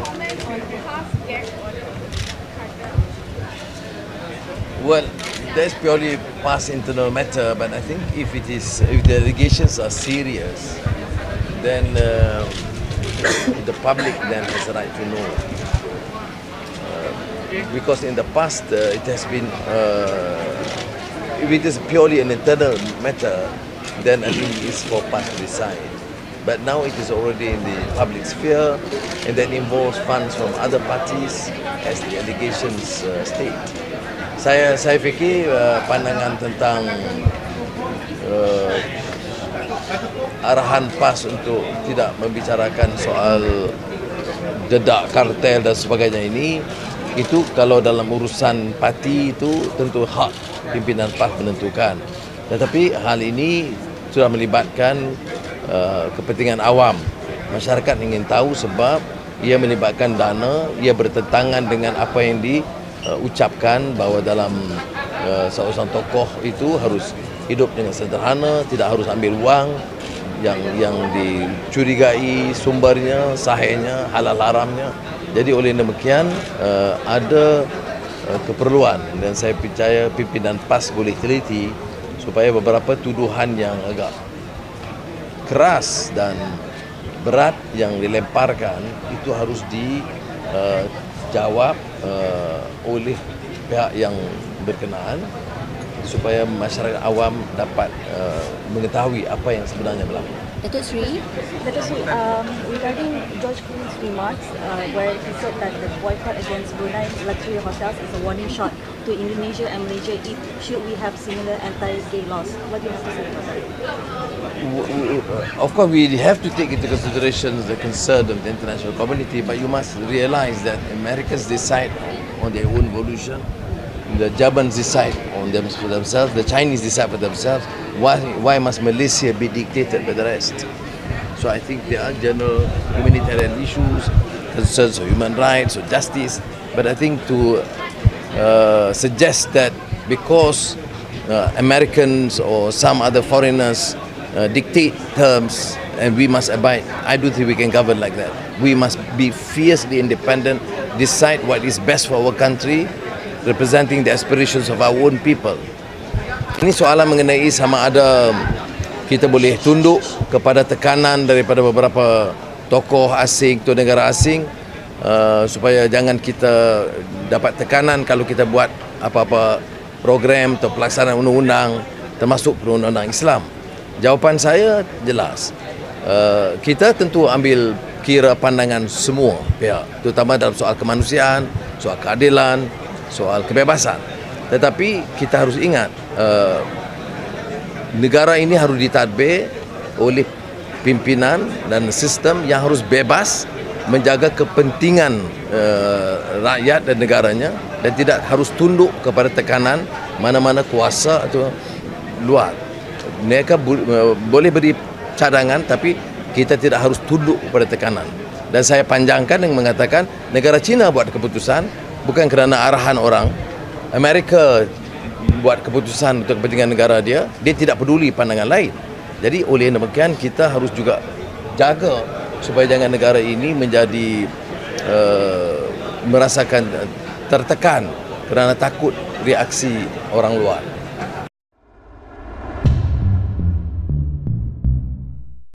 comment on past gag order Carter? Well, that's purely past internal matter, but I think if the allegations are serious, then the public then has the right to know. Because in the past it has been, if it is purely an internal matter, then I think it's for PAS to decide. But now it is already in the public sphere, and that involves funds from other parties, as the allegations state. Saya fikir pandangan tentang arahan PAS untuk tidak membicarakan soal dedak kartel dan sebagainya ini, itu kalau dalam urusan parti itu tentu hak pimpinan PAS menentukan. Tetapi hal ini sudah melibatkan kepentingan awam. Masyarakat ingin tahu sebab ia melibatkan dana, ia bertentangan dengan apa yang diucapkan bahawa dalam seorang tokoh itu harus hidup dengan sederhana, tidak harus ambil wang yang dicurigai sumbernya, sahihnya, halal haramnya. Jadi oleh demikian ada keperluan, dan saya percaya pimpinan PAS boleh teliti supaya beberapa tuduhan yang agak keras dan berat yang dilemparkan itu harus dijawab oleh pihak yang berkenaan supaya masyarakat awam dapat mengetahui apa yang sebenarnya berlaku. Datuk Sri, regarding George Clooney's remarks, where he said that the boycott against Brunei luxury hotels is a warning shot to Indonesia and Malaysia if should we have similar anti-gay laws. What do you have to say about that? Of course, we have to take into consideration the concern of the international community, but you must realize that Americans decide on their own evolution. The Germans decide on for themselves, the Chinese decide for themselves. Why must Malaysia be dictated by the rest? So I think there are general humanitarian issues, concerns of human rights or justice, but I think to suggest that because Americans or some other foreigners dictate terms and we must abide, I don't think we can govern like that. We must be fiercely independent, decide what is best for our country, representing the aspirations of our own people. Ini soalan mengenai sama ada kita boleh tunduk kepada tekanan daripada beberapa tokoh asing atau negara asing, supaya jangan kita dapat tekanan kalau kita buat apa-apa program atau pelaksanaan undang-undang, termasuk perundang-undang Islam. Jawapan saya jelas. Kita tentu ambil kira pandangan semua pihak, terutama dalam soal kemanusiaan, soal keadilan, soal kebebasan. Tetapi kita harus ingat, negara ini harus ditadbir oleh pimpinan dan sistem yang harus bebas menjaga kepentingan rakyat dan negaranya, dan tidak harus tunduk kepada tekanan mana-mana kuasa atau luar. Mereka boleh beri cadangan, tapi kita tidak harus tunduk kepada tekanan. Dan saya panjangkan yang mengatakan negara China buat keputusan bukan kerana arahan orang. Amerika buat keputusan untuk kepentingan negara dia, dia tidak peduli pandangan lain. Jadi oleh demikian kita harus juga jaga supaya jangan negara ini menjadi merasakan tertekan kerana takut reaksi orang luar.